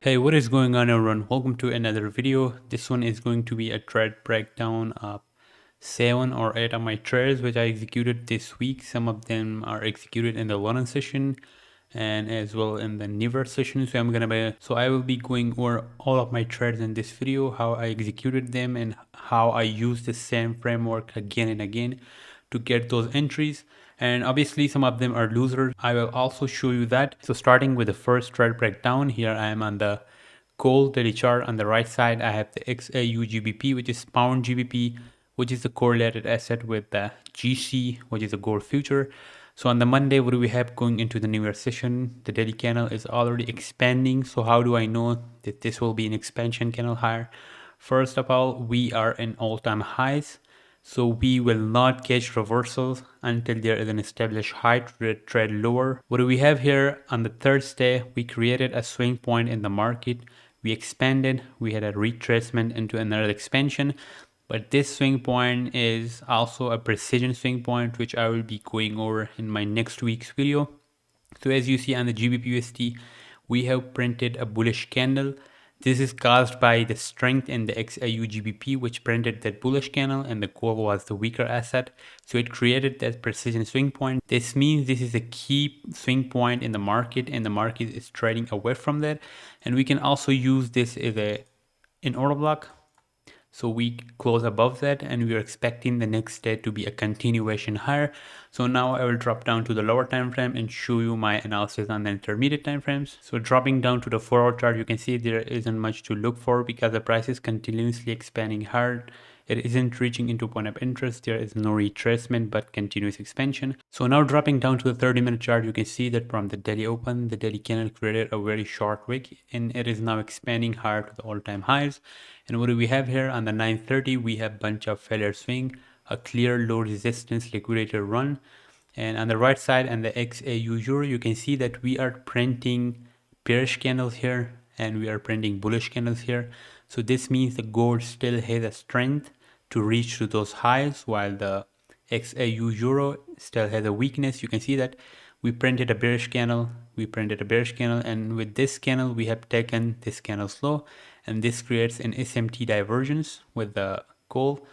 Hey, what is going on everyone? Welcome to another video. This one is going to be a trade breakdown of 7 or 8 of my trades which I executed this week. Some of them are executed in the London session and as well in the New York session. So I will be going over all of my trades in this video, how I executed them and how I use the same framework again and again to get those entries. And obviously some of them are losers. I will also show you that. So starting with the first trade breakdown, here I am on the gold daily chart. On the right side I have the XAU GBP, which is pound GBP, which is the correlated asset with the GC, which is a gold future. So on the Monday, what do we have going into the New Year session? The daily candle is already expanding. So how do I know that this will be an expansion candle higher? First of all, we are in all-time highs. So we will not catch reversals until there is an established high to trade lower. What do we have here? On the Thursday, we created a swing point in the market. We expanded, we had a retracement into another expansion. But this swing point is also a precision swing point, which I will be going over in my next week's video. So as you see on the GBP/USD, we have printed a bullish candle. This is caused by the strength in the XAU GBP, which printed that bullish candle, and the gold was the weaker asset. So it created that precision swing point. This means this is a key swing point in the market, and the market is trading away from that. And we can also use this as an order block. So we close above that and we are expecting the next day to be a continuation higher. So now I will drop down to the lower time frame and show you my analysis on the intermediate time frames. So dropping down to the 4-hour chart, you can see there isn't much to look for because the price is continuously expanding hard. It isn't reaching into point of interest. There is no retracement but continuous expansion. So now dropping down to the 30-minute chart, you can see that from the daily open, the daily candle created a very short wick and it is now expanding higher to the all-time highs. And what do we have here? On the 930, we have bunch of failure swing, a clear low resistance liquidator run. And on the right side and the XAU Euro, you can see that we are printing bearish candles here and we are printing bullish candles here. So this means the gold still has a strength to reach to those highs while the XAU Euro still has a weakness. You can see that we printed a bearish candle, and with this candle we have taken this candle's low, and this creates an SMT divergence with the gold.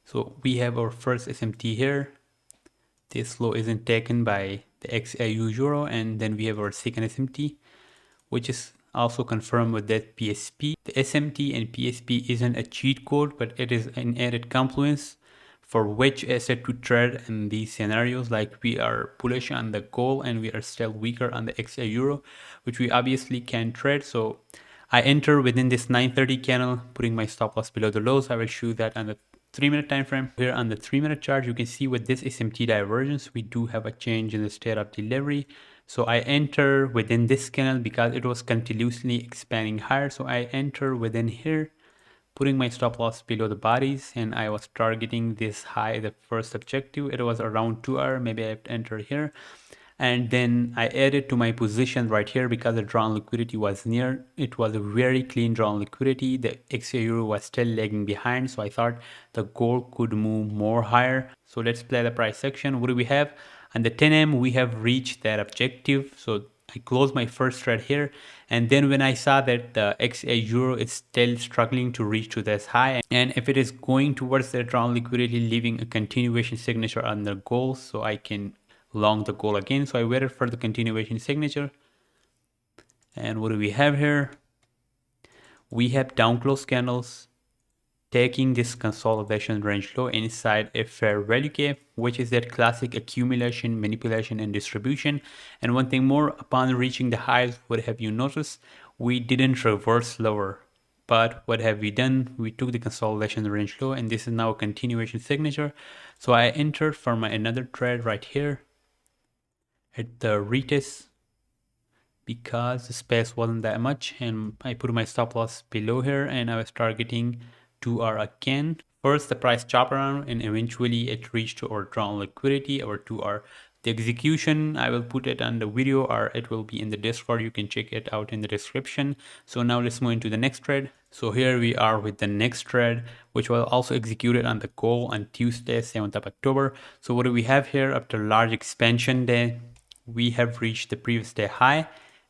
So we have our first SMT here. This low isn't taken by the XAU Euro, and then we have our second SMT, which is also confirmed with that PSP. The SMT and PSP isn't a cheat code, but it is an added confluence for which asset to trade in these scenarios. Like we are bullish on the gold and we are still weaker on the XA Euro, which we obviously can trade. So I enter within this 930 candle, putting my stop loss below the lows. I will show that on the 3-minute time frame. Here on the 3-minute chart, you can see with this SMT divergence, we do have a change in the state of delivery. So I enter within this candle because it was continuously expanding higher. So I enter within here, putting my stop loss below the bodies, and I was targeting this high, the first objective. It was around 2 hour, maybe I have to enter here. And then I added to my position right here because the drawn liquidity was near. It was a very clean drawn liquidity. The XA Euro was still lagging behind, so I thought the gold could move more higher. So let's play the price section. What do we have? On the 10M, we have reached that objective. So I closed my first trade here, and then when I saw that the XA Euro is still struggling to reach to this high, and if it is going towards the drawn liquidity, leaving a continuation signature on the gold, so I can long the gold again. So I waited for the continuation signature. And what do we have here? We have down close candles taking this consolidation range low inside a fair value gap, which is that classic accumulation, manipulation, and distribution. And one thing more, upon reaching the highs, what have you noticed? We didn't reverse lower. But what have we done? We took the consolidation range low, and this is now a continuation signature. So I entered for my another trade right here at the retest because the space wasn't that much, and I put my stop loss below here and I was targeting 2R again. First the price chopped around and eventually it reached to our drawn liquidity, our 2R. The execution, I will put it on the video or it will be in the Discord. You can check it out in the description. So now let's move into the next trade. So here we are with the next trade, which was also executed on the gold on Tuesday, 7th of October. So what do we have here? After large expansion day, we have reached the previous day high,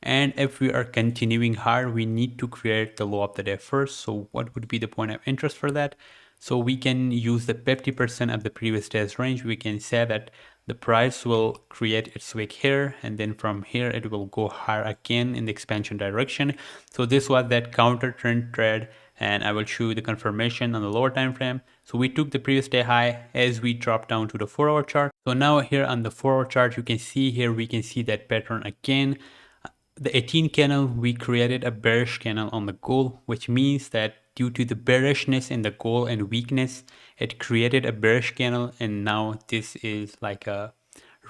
And if we are continuing higher, we need to create the low of the day first. So what would be the point of interest for that? So we can use the 50% of the previous day's range. We can say that the price will create its wick here, and then from here it will go higher again in the expansion direction. So this was that counter trend trade, and I will show you the confirmation on the lower time frame. So we took the previous day high as we dropped down to the 4-hour chart. So now here on the 4-hour chart, you can see here, we can see that pattern again. The 18 candle, we created a bearish candle on the gold, which means that due to the bearishness in the gold and weakness, it created a bearish candle, and now this is like a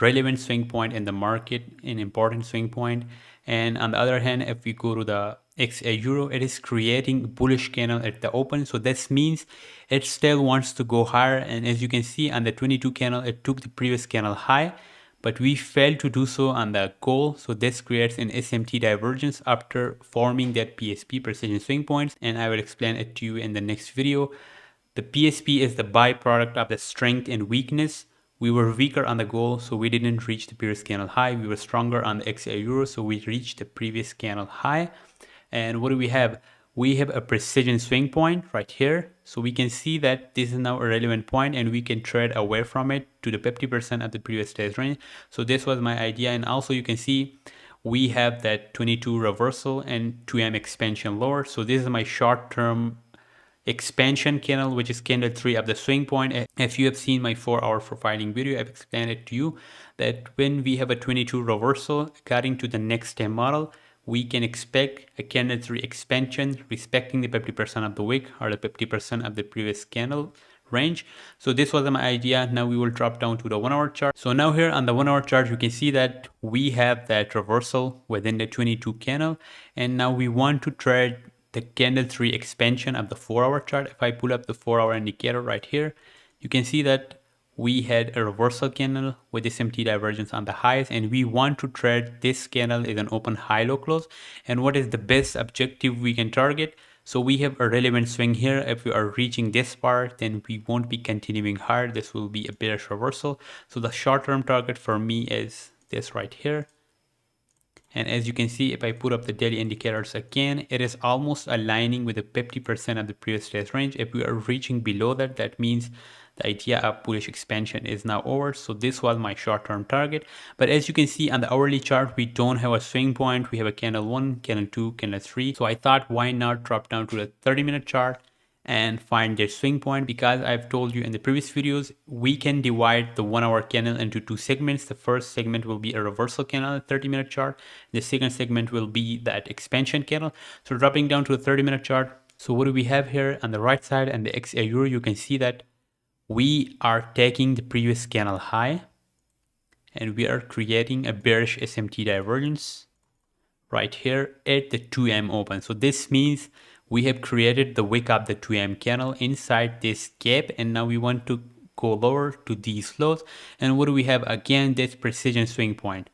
relevant swing point in the market, an important swing point. And on the other hand, if we go to the XA Euro, it is creating bullish candle at the open. So this means it still wants to go higher. And as you can see on the 22 candle, it took the previous candle high, but we failed to do so on the goal. So this creates an SMT divergence after forming that PSP, precision swing points, and I will explain it to you in the next video. The PSP is the byproduct of the strength and weakness. We were weaker on the goal, so we didn't reach the previous candle high. We were stronger on the XA Euro, so we reached the previous candle high. And what do we have? We have a precision swing point right here. So we can see that this is now a relevant point, and we can trade away from it to the 50% of the previous day's range. So this was my idea. And also you can see we have that 22 reversal and 2M expansion lower. So this is my short-term expansion candle, which is candle 3 of the swing point. If you have seen my 4-hour profiling video, I've explained it to you that when we have a 22 reversal, according to the next day model, we can expect a candle 3 expansion respecting the 50% of the wick or the 50% of the previous candle range. So this was my idea. Now we will drop down to the 1-hour chart. So now here on the 1-hour chart, you can see that we have that reversal within the 22 candle, and now we want to trade the candle 3 expansion of the 4-hour chart. If I pull up the 4-hour indicator right here, you can see that we had a reversal candle with SMT divergence on the highs, and we want to trade this candle is an open high low close. And what is the best objective we can target? So we have a relevant swing here. If we are reaching this part, then we won't be continuing higher. This will be a bearish reversal. So the short-term target for me is this right here. And as you can see, if I put up the daily indicators again, it is almost aligning with the 50% of the previous day's range. If we are reaching below that, that means the idea of bullish expansion is now over. So this was my short-term target. But as you can see on the hourly chart, we don't have a swing point. We have a candle 1, candle 2, candle 3. So I thought, why not drop down to the 30-minute chart and find their swing point? Because I've told you in the previous videos, we can divide the 1-hour candle into 2 segments. The first segment will be a reversal candle, 30-minute chart. The second segment will be that expansion candle. So dropping down to the 30-minute chart. So what do we have here on the right side and the XA Euro? You can see that we are taking the previous candle high, and we are creating a bearish SMT divergence right here at the 2M open. So this means we have created the wick of the 2M candle inside this gap, and now we want to go lower to these lows. And what do we have? Again, this precision swing point.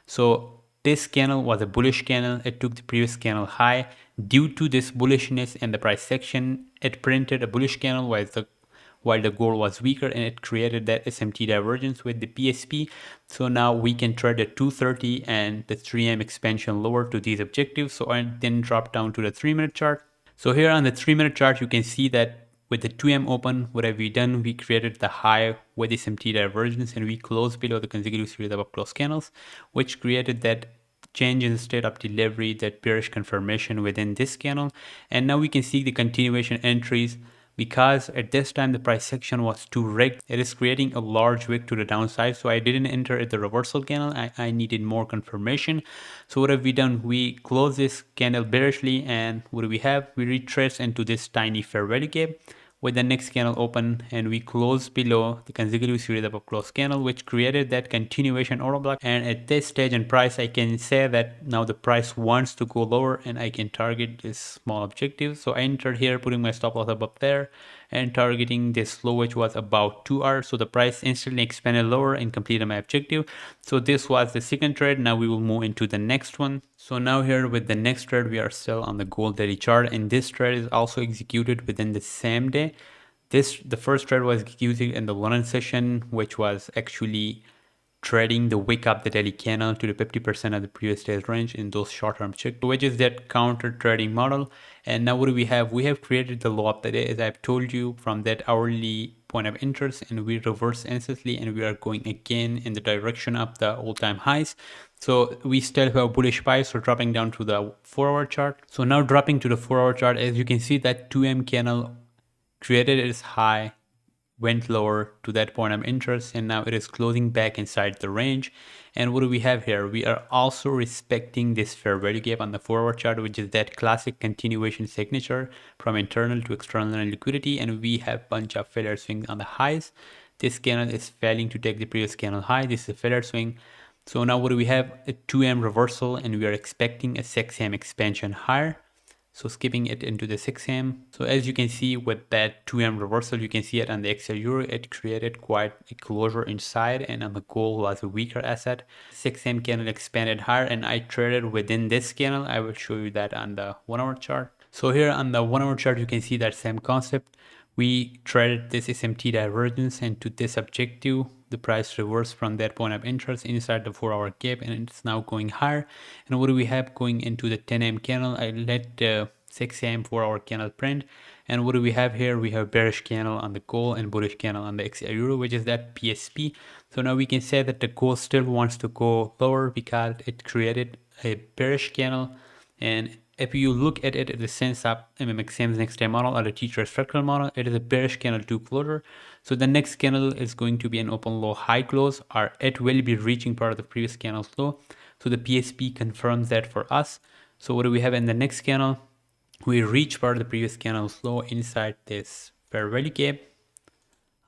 So this candle was a bullish candle. It took the previous candle high. Due to this bullishness in the price section, it printed a bullish candle while the gold was weaker, and it created that SMT divergence with the PSP. So now we can trade the 230 and the 3M expansion lower to these objectives. So I then drop down to the 3-minute chart. So here on the 3-minute chart, you can see that with the 2M open, what have we done? We created the high with SMT divergence, and we closed below the consecutive series of up-close candles, which created that change in the state of delivery, that bearish confirmation within this candle. And now we can see the continuation entries. Because at this time the price section was too rigged, it is creating a large wick to the downside. So I didn't enter at the reversal candle. I needed more confirmation. So what have we done? We close this candle bearishly, and what do we have? We retrace into this tiny fair value gap with the next candle open, and we close below the consecutive series of a closed candle, which created that continuation order block. And at this stage in price, I can say that now the price wants to go lower, and I can target this small objective. So I entered here, putting my stop loss above there and targeting this low, which was about 2 hours. So the price instantly expanded lower and completed my objective. So this was the second trade. Now we will move into the next one. So now here with the next trade, we are still on the gold daily chart, and this trade is also executed within the same day. The first trade was executed in the London session, which was actually trading the wick up the daily candle to the 50% of the previous day's range in those short-term check, which is that counter trading model. And now what do we have? We have created the low of the day, as I've told you, from that hourly point of interest, and we reverse instantly, and we are going again in the direction of the all-time highs. So we still have a bullish bias. So dropping down to the 4-hour chart. So now dropping to the 4-hour chart, as you can see, that 2M candle created its high, went lower to that point of interest, and now it is closing back inside the range. And what do we have here? We are also respecting this fair value gap on the 4-hour chart, which is that classic continuation signature from internal to external liquidity, and we have bunch of failure swings on the highs. This candle is failing to take the previous candle high. This is a failure swing. So now what do we have? A 2M reversal, and we are expecting a 6M expansion higher. So skipping it into the 6M. So as you can see with that 2M reversal, you can see it on the XL Euro, it created quite a closure inside, and on the gold was a weaker asset. 6M candle expanded higher, and I traded within this candle. I will show you that on the 1-hour chart. So here on the 1-hour chart, you can see that same concept. We traded this SMT divergence, and to this objective, the price reversed from that point of interest inside the 4-hour gap, and it's now going higher. And what do we have going into the 10 AM candle? I let the 6 AM 4-hour candle print, and what do we have here? We have bearish candle on the gold and bullish candle on the XL Euro, which is that PSP. So now we can say that the gold still wants to go lower because it created a bearish candle. And if you look at it in the sense of MMXM's next day model or the teacher structural model, it is a bearish candle to closure. So the next candle is going to be an open low high close, or it will be reaching part of the previous candle's low. So the PSP confirms that for us. So what do we have in the next candle? We reach part of the previous candle's low inside this fair value gap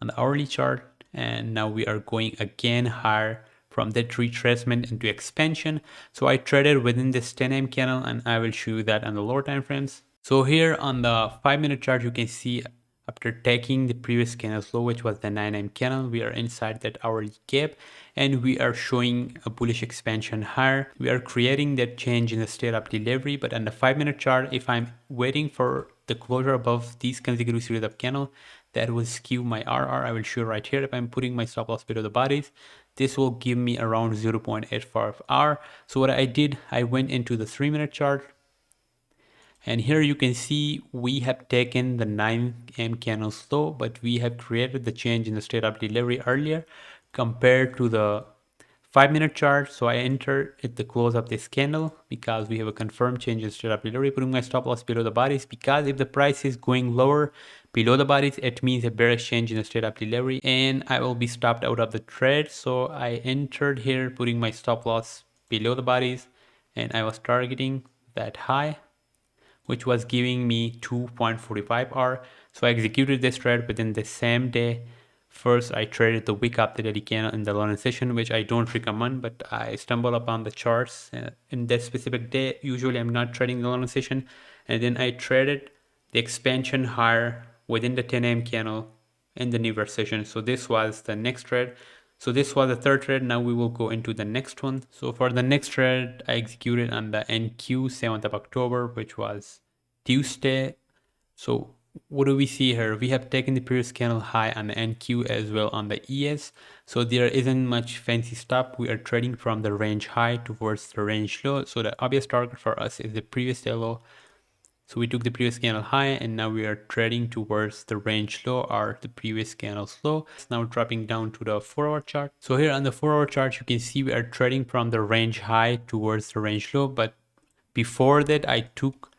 on the hourly chart, and now we are going again higher from that retracement into expansion. So I traded within this 10 AM candle, and I will show you that on the lower time frames. So here on the 5-minute chart, you can see after taking the previous candle's low, which was the 9 AM candle, we are inside that hourly gap, and we are showing a bullish expansion higher. We are creating that change in the state of delivery. But on the 5-minute chart, if I'm waiting for the closure above these consecutive series of candle, that will skew my RR. I will show right here. If I'm putting my stop loss below the bodies, this will give me around 0.85 R. So what I did, I went into the 3-minute chart, and here you can see we have taken the 9 AM candle low, but we have created the change in the state of delivery earlier compared to the 5-minute chart. So I enter at the close of this candle because we have a confirmed change in state of delivery, putting my stop loss below the bodies, because if the price is going lower below the bodies, it means a bearish change in the state of delivery, and I will be stopped out of the trade. So I entered here putting my stop loss below the bodies, and I was targeting that high, which was giving me 2.45 R. So I executed this trade within the same day. First, I traded the wick up the daily candle in the London session, which I don't recommend, but I stumbled upon the charts in that specific day. Usually I'm not trading the London session. And then I traded the expansion higher within the 10 AM candle in the New session. So this was the next trade. So this was the third trade. Now we will go into the next one. So for the next trade, I executed on the NQ 7th of October, which was Tuesday. So what do we see here? We have taken the previous candle high on the NQ as well on the ES. So there isn't much fancy stuff. We are trading from the range high towards the range low. So the obvious target for us is the previous day low. So we took the previous candle high, and now we are trading towards the range low or the previous candle's low. It's now dropping down to the 4-hour chart. So here on the 4-hour chart, you can see we are trading from the range high towards the range low. But before that, I took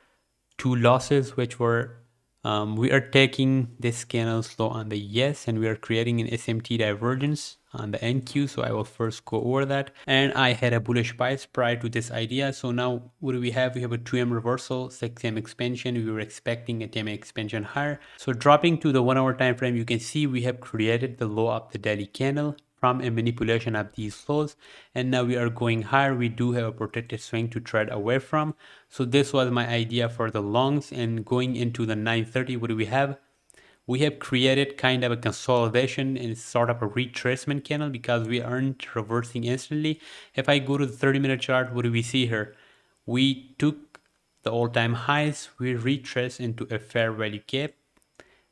two losses, which were we are taking this candle slow on the yes, and we are creating an SMT divergence on the NQ. So I will first go over that, and I had a bullish bias prior to this idea. So now what do we have? We have a 2M reversal, 6M expansion. We were expecting a 10M expansion higher. So dropping to the 1-hour time frame, you can see we have created the low of the daily candle from a manipulation of these lows, and now we are going higher. We do have a protected swing to trade away from. So this was my idea for the longs, and going into the 930, what do we have? We have created kind of a consolidation and sort of a retracement candle because we aren't reversing instantly. If I go to the 30-minute chart, what do we see here? We took the all-time highs, we retraced into a fair value gap,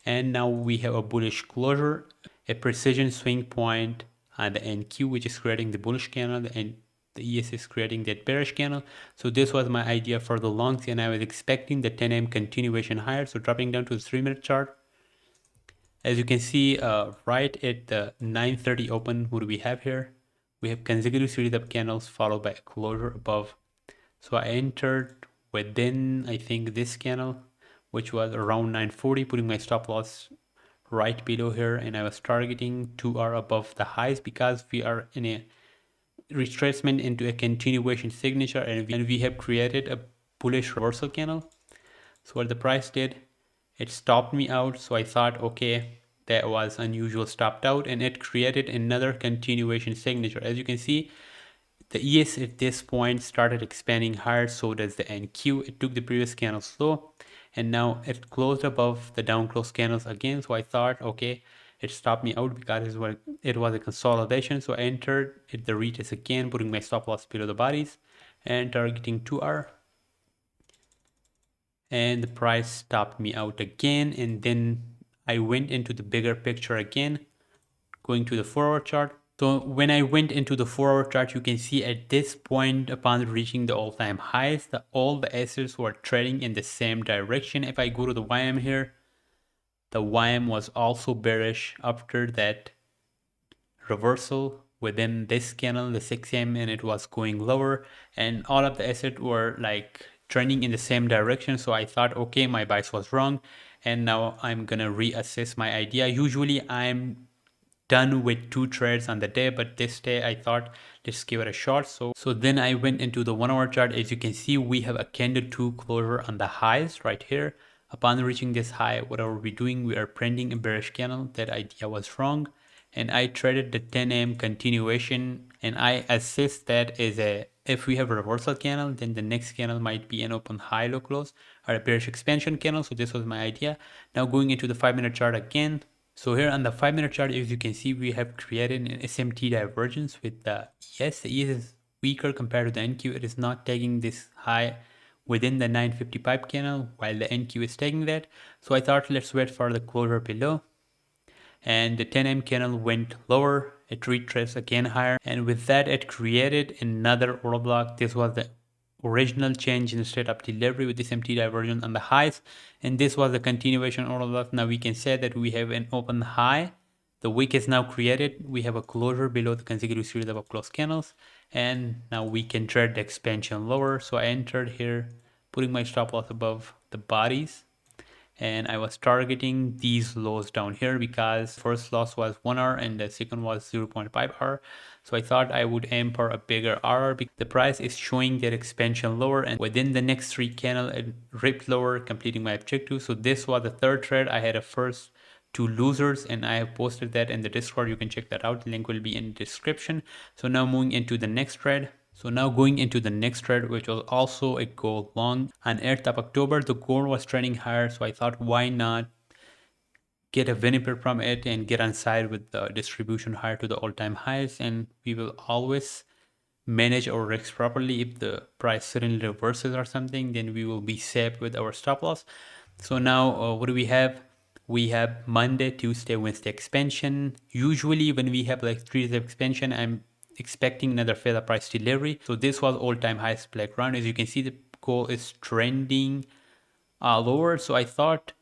and now we have a bullish closure, a precision swing point and the NQ, which is creating the bullish candle, and the ES is creating that bearish candle. So this was my idea for the longs, and I was expecting the 10 a.m. continuation higher. So dropping down to the 3-minute chart, as you can see, right at the 9:30 open, what do we have here? We have consecutive series of candles followed by a closure above. So I entered within, I think, this candle, which was around 9:40, putting my stop loss right below here, and I was targeting 2 hour above the highs because we are in a retracement into a continuation signature, and we have created a bullish reversal candle. So what the price did, it stopped me out. So I thought, okay, that was unusual, stopped out, and it created another continuation signature. As you can see, the ES at this point started expanding higher, so does the NQ. It took the previous candle slow, and now it closed above the down close candles again. So I thought, okay, it stopped me out because it was a consolidation. So I entered at the retest again, putting my stop loss below the bodies and targeting 2 hour. And the price stopped me out again, and then I went into the bigger picture again, going to the 4-hour chart. So when I went into the 4-hour chart, you can see at this point, upon reaching the all-time highs, all the assets were trading in the same direction. If I go to the YM here, the YM was also bearish after that reversal within this candle, the 6M, and it was going lower, and all of the assets were like trending in the same direction. So I thought, okay, my bias was wrong, and now I'm gonna reassess my idea. Usually I'm done with 2 trades on the day, but this day I thought let's give it a shot. So then I went into the 1-hour chart. As you can see, we have a candle 2 closure on the highs right here. Upon reaching this high, what are we doing? We are printing a bearish candle. That idea was wrong, and I traded the 10 a.m. continuation, and I assess that as a, if we have a reversal candle, then the next candle might be an open high low close or a bearish expansion candle. So this was my idea. Now going into the 5-minute chart again. So here on the 5-minute chart, as you can see, we have created an SMT divergence with the ES. The ES is weaker compared to the NQ. It is not taking this high within the 955 candle while the NQ is taking that. So I thought let's wait for the closure below. And the 10M candle went lower. It retraced again higher. And with that, it created another order block. This was the original change in state of delivery with this MT divergence on the highs, and this was the continuation order block. Now we can say that we have an open high, the wick is now created, we have a closure below the consecutive series of closed candles, and now we can trade the expansion lower. So I entered here, putting my stop loss above the bodies, and I was targeting these lows down here because first loss was 1 hour and the second was 0.5 hour. So I thought I would aim for a bigger hour because the price is showing that expansion lower, and within the next 3 candle it ripped lower, completing my objective. So this was the third trade. I had a first 2 losers, and I have posted that in the Discord. You can check that out. The link will be in the description. So now moving into the next trade. So now going into the next trade, which was also a gold long. On 8th of October, the gold was trending higher, so I thought why not get a benefit from it and get on side with the distribution higher to the all-time highs, and we will always manage our risks properly. If the price suddenly reverses or something, then we will be safe with our stop loss. So now what do we have? We have Monday, Tuesday, Wednesday expansion. Usually when we have like 3 days of expansion, I'm expecting another further price delivery. So this was all-time highest black run. As you can see, the gold is trending lower. So I thought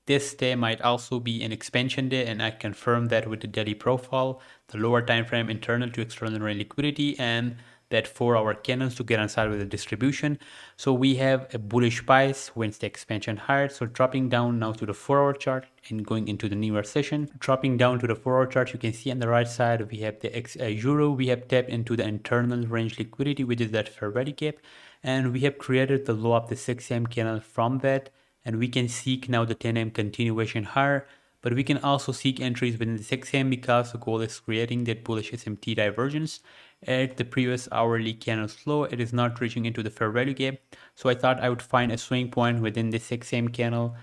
this day might also be an expansion day, and I confirmed that with the daily profile, the lower time frame internal to external liquidity, and that 4-hour candles to get on side with the distribution. So we have a bullish bias, Wednesday expansion higher. So dropping down now to the 4-hour chart and going into the newer session. Dropping down to the 4-hour chart, you can see on the right side we have the euro. We have tapped into the internal range liquidity, which is that fair value gap, and we have created the low of the 6M candle from that, and we can seek now the 10M continuation higher, but we can also seek entries within the 6M because the goal is creating that bullish SMT divergence. At the previous hourly candle slow, it is not reaching into the fair value gap, so I thought I would find a swing point within the 6M candle,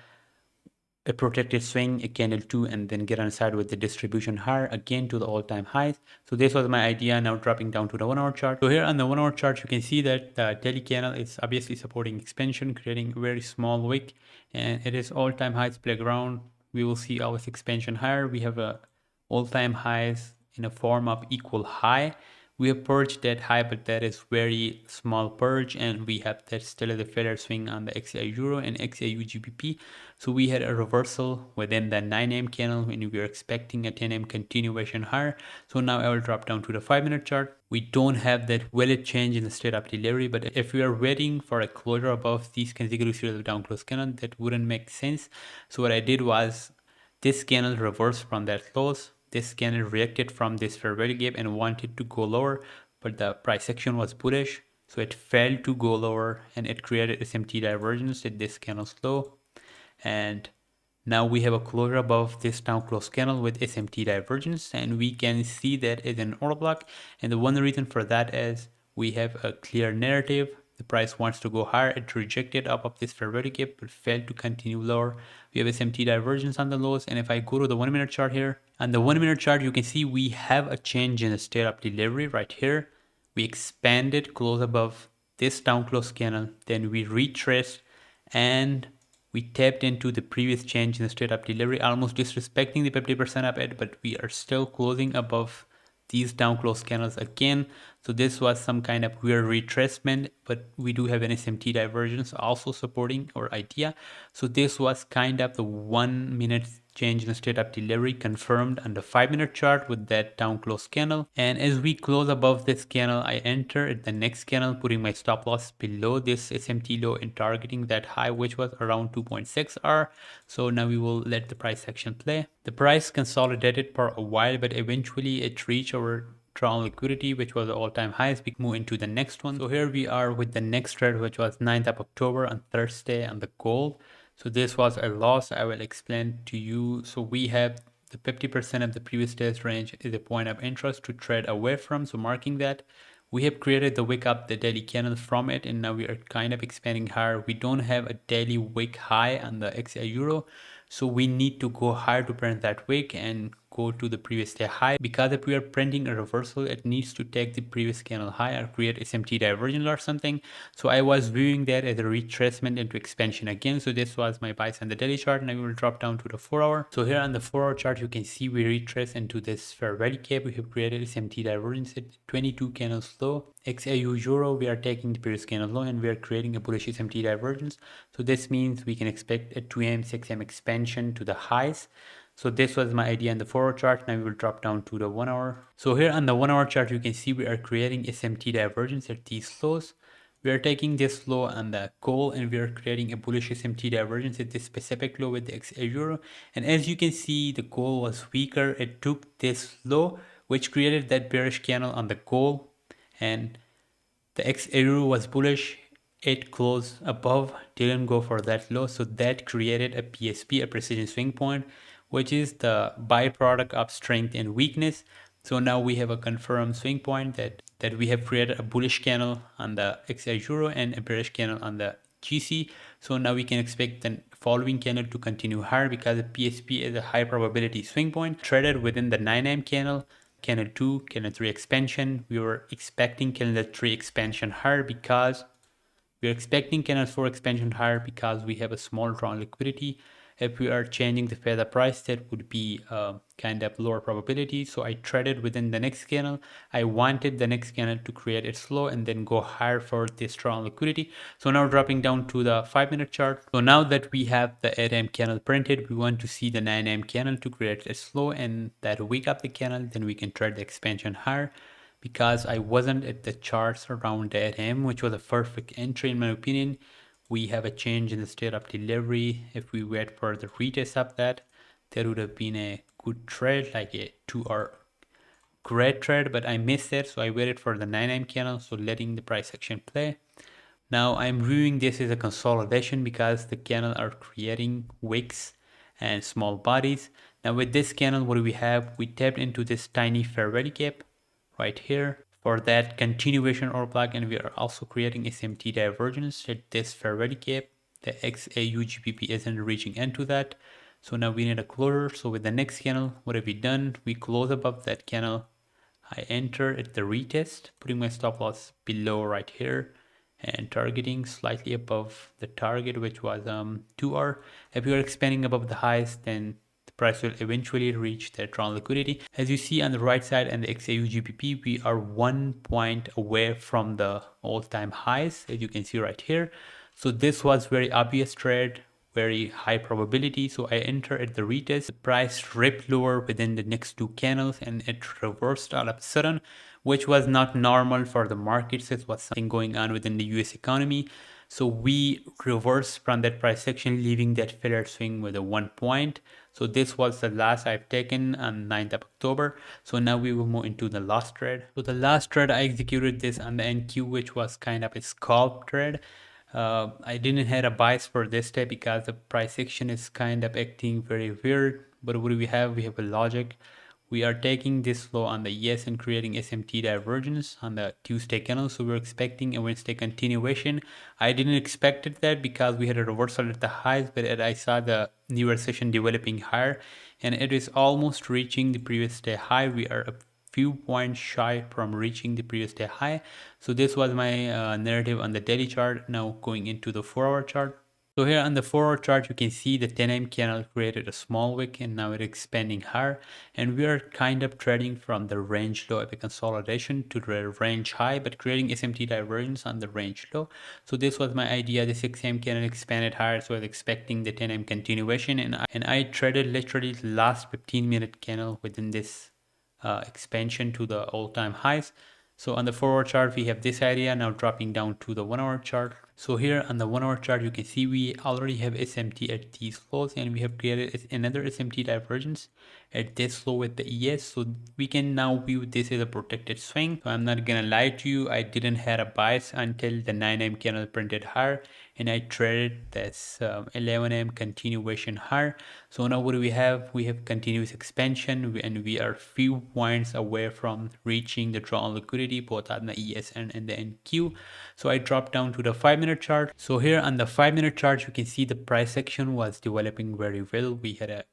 a protected swing, a candle 2, and then get on side with the distribution higher again to the all-time highs. So this was my idea. Now dropping down to the 1-hour chart. So here on the 1-hour chart, you can see that the daily candle is obviously supporting expansion, creating a very small wick, and it is all-time highs playground. We will see always expansion higher. We have a all-time highs in a form of equal high. We have purged that high, but that is very small purge, and we have that still as a failure swing on the XAU Euro and XAU GBP. So we had a reversal within the 9am candle when we were expecting a 10am continuation higher. So now I will drop down to the 5-minute chart. We don't have that valid change in the state of delivery, but if we are waiting for a closure above these consecutive series of down close candles, that wouldn't make sense. So what I did was this candle reversed from that close. This candle reacted from this fair value gap and wanted to go lower, but the price action was bullish, so it failed to go lower and it created SMT divergence at this candle's low. And now we have a closure above this down close candle with SMT divergence, and we can see that is an order block. And the one reason for that is we have a clear narrative. The price wants to go higher. It rejected up of this fair value gap but failed to continue lower. We have SMT divergence on the lows. And if I go to the 1-minute chart here, on the 1-minute chart, you can see we have a change in the state of delivery right here. We expanded close above this down close candle, then we retraced and we tapped into the previous change in the state of delivery, almost disrespecting the 50% up at, but we are still closing above these down close candles again. So this was some kind of weird retracement, but we do have an SMT divergence also supporting our idea. So this was kind of the 1-minute change in the state of delivery confirmed on the 5-minute chart with that down close candle. And as we close above this candle, I enter at the next candle, putting my stop loss below this SMT low and targeting that high, which was around 2.6R. So now we will let the price action play. The price consolidated for a while, but eventually it reached our drawn liquidity, which was the all-time highest. We move into the next one. So here we are with the next trade, which was 9th of October on Thursday on the gold. So this was a loss. I will explain to you. So we have the 50% of the previous day's range is a point of interest to trade away from. So marking that, we have created the wick up the daily candle from it, and now we are kind of expanding higher. We don't have a daily wick high on the XA Euro, so we need to go higher to print that wick and go to the previous day high, because if we are printing a reversal, it needs to take the previous candle high or create SMT divergence or something. So I was viewing that as a retracement into expansion again. So this was my bias on the daily chart, and I will drop down to the 4-hour. So here on the 4-hour chart, you can see we retrace into this fair value gap. We have created SMT divergence at 22 candles low. XAU Euro, we are taking the previous candle low and we are creating a bullish SMT divergence. So this means we can expect a 2am, 6am expansion to the highs. So this was my idea in the 4-hour chart. Now we will drop down to the 1-hour. So here on the 1-hour chart, you can see we are creating SMT divergence at these lows. We are taking this low on the gold and we are creating a bullish SMT divergence at this specific low with the XA Euro. And as you can see, the gold was weaker. It took this low, which created that bearish candle on the gold. And the XAU was bullish. It closed above, didn't go for that low. So that created a PSP, a precision swing point, which is the byproduct of strength and weakness. So now we have a confirmed swing point that we have created a bullish candle on the XA Euro and a bearish candle on the GC. So now we can expect the following candle to continue higher because the PSP is a high probability swing point traded within the 9am candle. Candle 2, candle 3 expansion. We were expecting candle 3 expansion higher because we are expecting candle 4 expansion higher because we have a small drawn liquidity. If we are changing the feather price, that would be kind of lower probability. So I traded within the next candle. I wanted the next candle to create its low and then go higher for this strong liquidity. So now dropping down to the 5-minute chart. So now that we have the 8am candle printed, we want to see the 9am candle to create its low and that wake up the candle. Then we can trade the expansion higher. Because I wasn't at the charts around the 8am, which was a perfect entry in my opinion. We have a change in the state of delivery. If we wait for the retest of that, there would have been a good trade, like a 2-hour great trade, but I missed it. So I waited for the 9am candle, so letting the price action play. Now I'm viewing this as a consolidation because the candle are creating wicks and small bodies. Now with this candle, what do we have? We tapped into this tiny fair value gap right here for that continuation or block, and we are also creating SMT divergence at this fair value gap. The XAU GBP isn't reaching into that, so now we need a closure. So with the next candle, what have we done? We close above that candle. I enter at the retest, putting my stop loss below right here and targeting slightly above the target, which was 2R. If you are expanding above the highs, then the price will eventually reach that drawn liquidity. As you see on the right side and the XAU GBP, we are 1 point away from the all-time highs, as you can see right here. So this was very obvious trade, very high probability. So I enter at the retest. The price ripped lower within the next two candles and it reversed all of a sudden, which was not normal for the markets. It was something going on within the US economy. So we reversed from that price section, leaving that failure swing with a 1 point. So this was the last I've taken on 9th of October. So now we will move into the last trade. So the last trade I executed this on the NQ, which was kind of a scalp trade. I didn't have a bias for this day because the price action is kind of acting very weird. But what do we have? We have a logic. We are taking this low on the yes and creating SMT divergence on the Tuesday candle. So we're expecting a Wednesday continuation. I didn't expect it that because we had a reversal at the highs, but I saw the newer session developing higher and it is almost reaching the previous day high. We are a few points shy from reaching the previous day high. So this was my narrative on the daily chart. Now going into the 4-hour chart. So here on the 4-hour chart, you can see the 10 AM candle created a small wick and now it's expanding higher. And we are kind of trading from the range low of a consolidation to the range high, but creating SMT divergence on the range low. So this was my idea. The 6 AM candle expanded higher, so I was expecting the 10 AM continuation. And I traded literally the last 15-minute candle within this expansion to the all-time highs. So on the 4-hour chart, we have this area now dropping down to the 1-hour chart. So here on the 1-hour chart, you can see we already have SMT at these lows and we have created another SMT divergence at this low with the ES. So we can now view this as a protected swing. So I'm not gonna lie to you, I didn't have a bias until the 9 AM candle printed higher and I traded this 11 AM continuation higher. So now what do we have? We have continuous expansion and we are few points away from reaching the drawn liquidity both on the ES and the NQ. So I dropped down to the 5-minute chart. So here on the 5-minute chart, you can see the price action was developing very well. We had a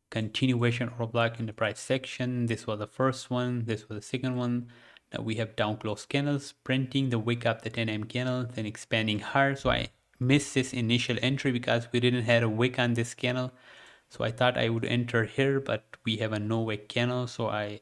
continuation or block in the price section. This was the first one, this was the second one. Now we have down close candles printing the wick up the 10 AM candle, then expanding higher. So I missed this initial entry because we didn't have a wick on this candle. So I thought I would enter here, but we have a no wick candle, so I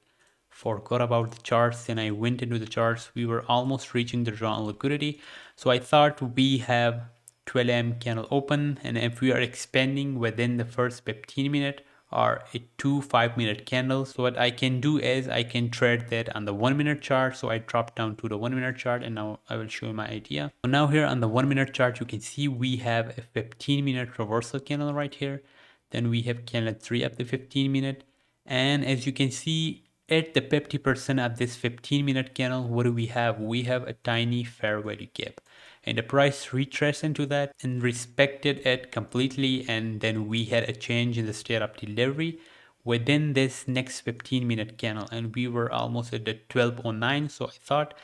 forgot about the charts. Then I went into the charts. We were almost reaching the drawn liquidity, so I thought we have 12 AM candle open, and if we are expanding within the first 15 minute or a 2 5-minute candles, so what I can do is I can trade that on the 1-minute chart. So I dropped down to the 1-minute chart and now I will show you my idea. So now here on the 1-minute chart, you can see we have a 15-minute reversal candle right here. Then we have candle 3 of the 15-minute, and as you can see at the 50% of this 15-minute candle, what do we have? We have a tiny fair value gap, and the price retraced into that and respected it completely, and then we had a change in the state of delivery within this next 15-minute candle, and we were almost at the 1209. So I thought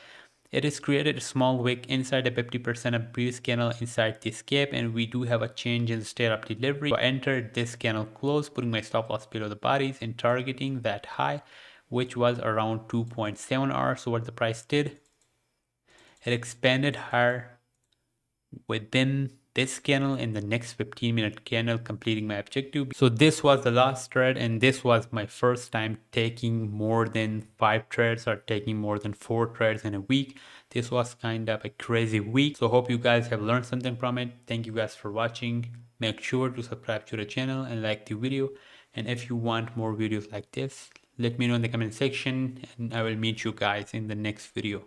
it has created a small wick inside the 50% of previous candle inside this gap, and we do have a change in the state of delivery. So I entered this candle close, putting my stop loss below the bodies and targeting that high, which was around 2.7 hours. So what the price did, it expanded higher within this candle in the next 15-minute candle, completing my objective. So this was the last trade, and this was my first time taking more than 5 trades or taking more than 4 trades in a week. This was kind of a crazy week. So hope you guys have learned something from it. Thank you guys for watching. Make sure to subscribe to the channel and like the video. And if you want more videos like this, let me know in the comment section and I will meet you guys in the next video.